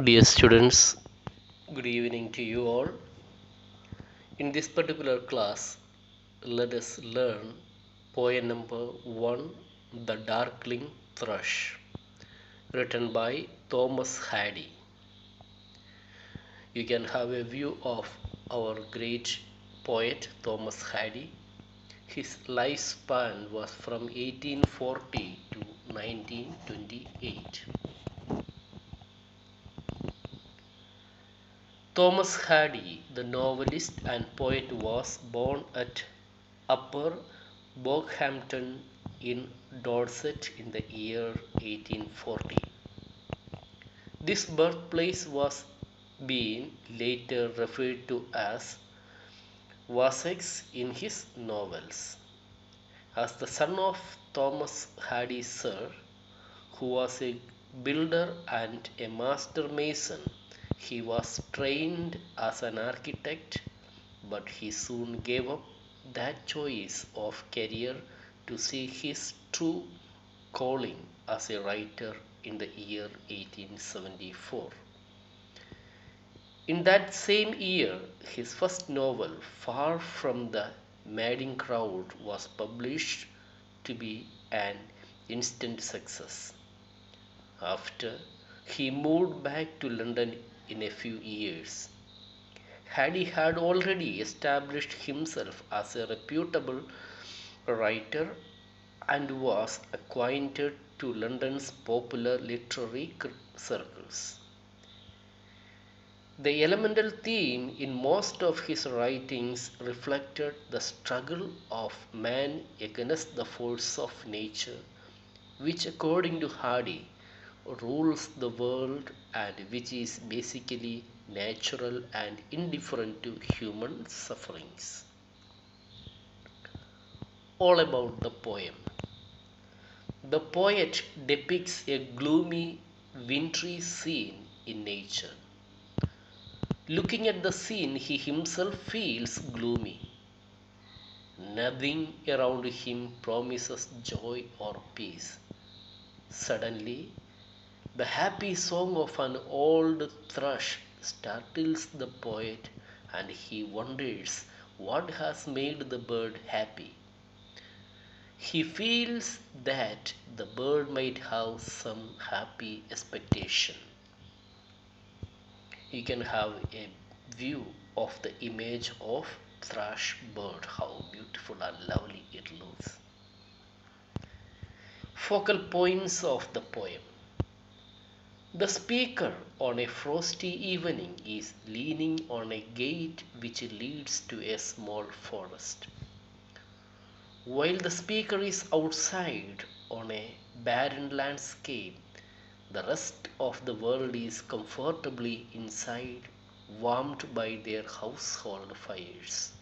Dear students, good evening to you all. In this particular class, let us learn poem number 1, The Darkling Thrush, written by Thomas Hardy. You can have a view of our great poet Thomas Hardy. His lifespan was from 1840 to 1928. Thomas Hardy, the novelist and poet, was born at Upper Bockhampton in Dorset in the year 1840. This birthplace was being later referred to as Wessex in his novels. As the son of Thomas Hardy Sir, who was a builder and a master mason, he was trained as an architect, but he soon gave up that choice of career to seek his true calling as a writer in the year 1874. In that same year, his first novel, Far from the Madding Crowd, was published to be an instant success. After, he moved back to London in a few years. Hardy had already established himself as a reputable writer and was acquainted to London's popular literary circles. The elemental theme in most of his writings reflected the struggle of man against the force of nature, which, according to Hardy, rules the world and which is basically natural and indifferent to human sufferings. All about the poem. The poet depicts a gloomy, wintry scene in nature. Looking at the scene, he himself feels gloomy. Nothing around him promises joy or peace. Suddenly, the happy song of an old thrush startles the poet, and he wonders what has made the bird happy. He feels that the bird might have some happy expectation. You can have a view of the image of thrush bird, how beautiful and lovely it looks. Focal points of the poem. The speaker on a frosty evening is leaning on a gate which leads to a small forest. While the speaker is outside on a barren landscape, the rest of the world is comfortably inside, warmed by their household fires.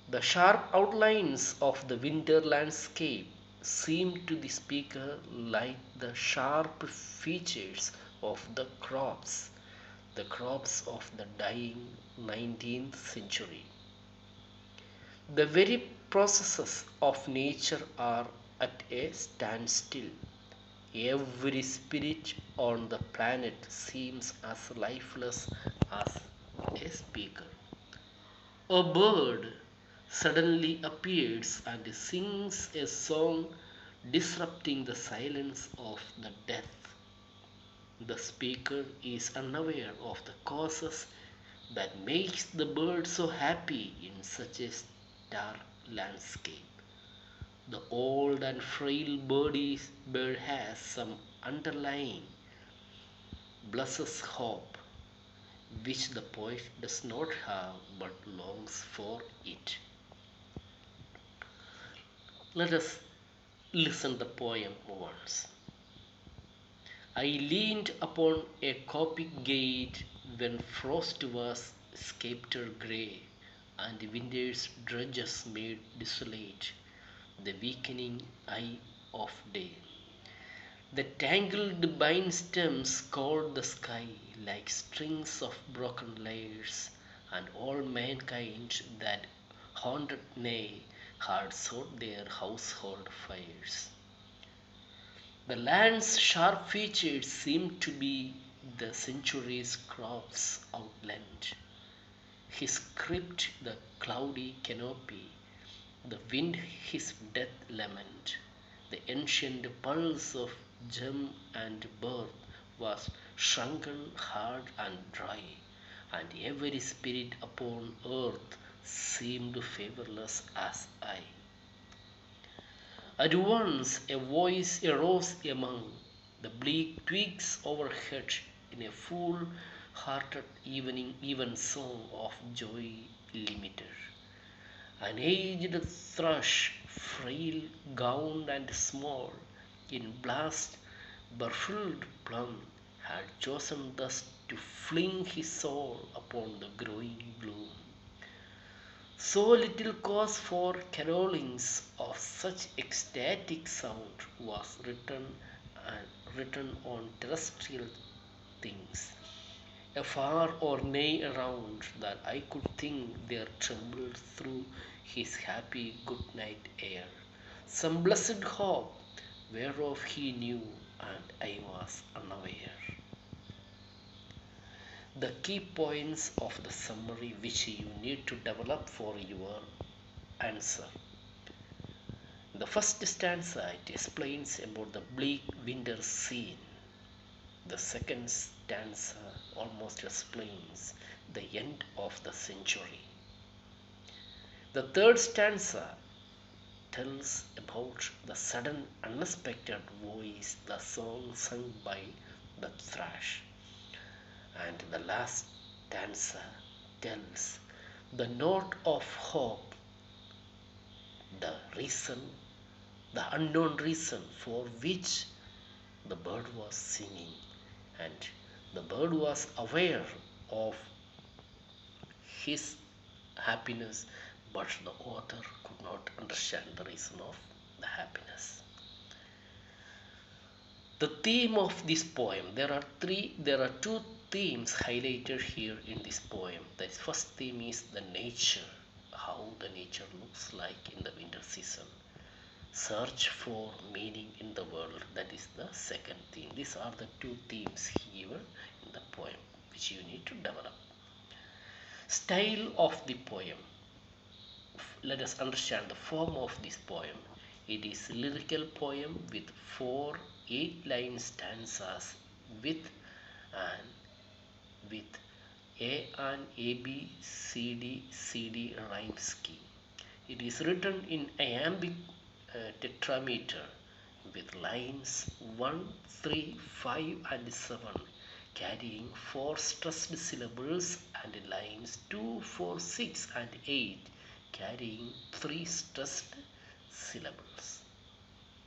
The sharp outlines of the winter landscape seem to the speaker like the sharp features of the crops of the dying 19th century. The very processes of nature are at a standstill. Every spirit on the planet seems as lifeless as a speaker. A bird suddenly appears and sings a song disrupting the silence of the death. The speaker is unaware of the causes that makes the bird so happy in such a dark landscape. The old and frail bird has some underlying blesses hope, which the poet does not have but longs for it. Let us listen the poem once. I leaned upon a Coptic gate when frost was sceptre grey, and winter's drudges made desolate the weakening eye of day. The tangled vine stems covered the sky like strings of broken lyres, and all mankind that haunted nay had sought their household fires. The land's sharp features seemed to be the century's crops outlined. His crypt the cloudy canopy, the wind his death lament. The ancient pulse of gem and birth was shrunken hard and dry, and every spirit upon earth seemed favorless as I. At once a voice arose among the bleak twigs overhead in a full hearted evening even song of joy limited. An aged thrush, frail, gowned and small, in blast befuddled plum, had chosen thus to fling his soul upon the growing bloom. So little cause for carolings of such ecstatic sound was written on terrestrial things, afar or nay around, that I could think there trembled through his happy good night air some blessed hope whereof he knew and I was unaware. The key points of the summary which you need to develop for your answer. The first stanza it explains about the bleak winter scene. The second stanza almost explains the end of the century. The third stanza tells about the sudden unexpected voice, the song sung by the thrush. And the last stanza tells the note of hope, the reason, the unknown reason for which the bird was singing, and the bird was aware of his happiness, but the author could not understand the reason of the happiness. The theme of this poem, there are two themes highlighted here in this poem. The first theme is the nature, how the nature looks like in the winter season. Search for meaning in the world, that is the second theme. These are the two themes here in the poem which you need to develop. Style of the poem. Let us understand the form of this poem. It is a lyrical poem with 4 8-line stanzas with with A and A B C D C D rhyme scheme. It is written in iambic tetrameter with lines 1, 3, 5 and 7 carrying 4 stressed syllables and lines 2, 4, 6 and 8 carrying 3 stressed syllables.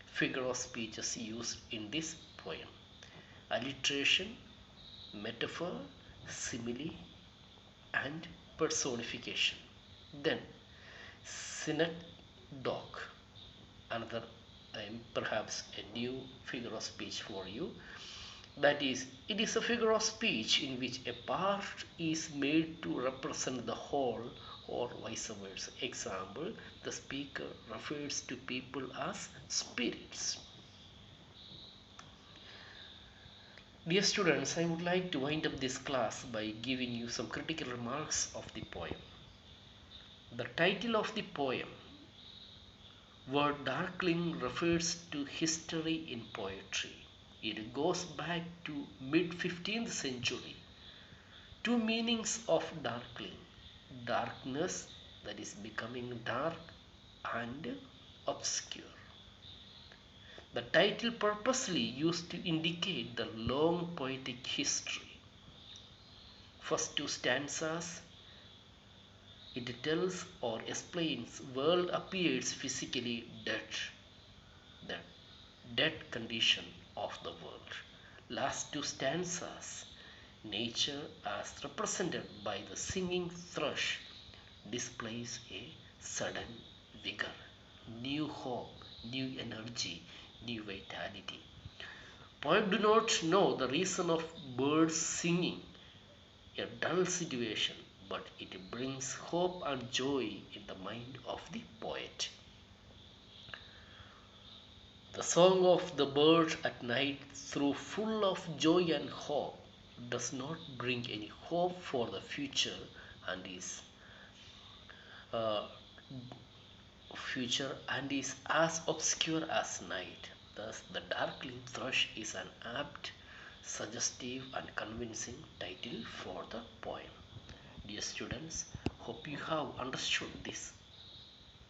Figure of speech is used in this poem. Alliteration, metaphor, simile and personification. Then synecdoche, another perhaps a new figure of speech for you. That is, it is a figure of speech in which a part is made to represent the whole or vice versa. Example, the speaker refers to people as spirits. Dear students, I would like to wind up this class by giving you some critical remarks of the poem. The title of the poem, word Darkling, refers to history in poetry. It goes back to mid-15th century. Two meanings of darkling: darkness, that is becoming dark, and obscure. The title purposely used to indicate the long poetic history. First two stanzas, it tells or explains world appears physically dead, the dead condition of the world. Last two stanzas, nature as represented by the singing thrush displays a sudden vigor, new hope, new energy, new vitality. Poet do not know the reason of birds singing a dull situation, but it brings hope and joy in the mind of the poet. The song of the bird at night, through full of joy and hope, does not bring any hope for the future and is uh, future and is as obscure as night. Thus, the Darkling Thrush is an apt, suggestive, and convincing title for the poem. Dear students, hope you have understood this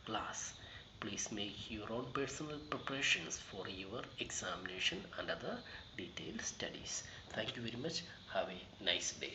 class. Please make your own personal preparations for your examination and other detailed studies. Thank you very much. Have a nice day.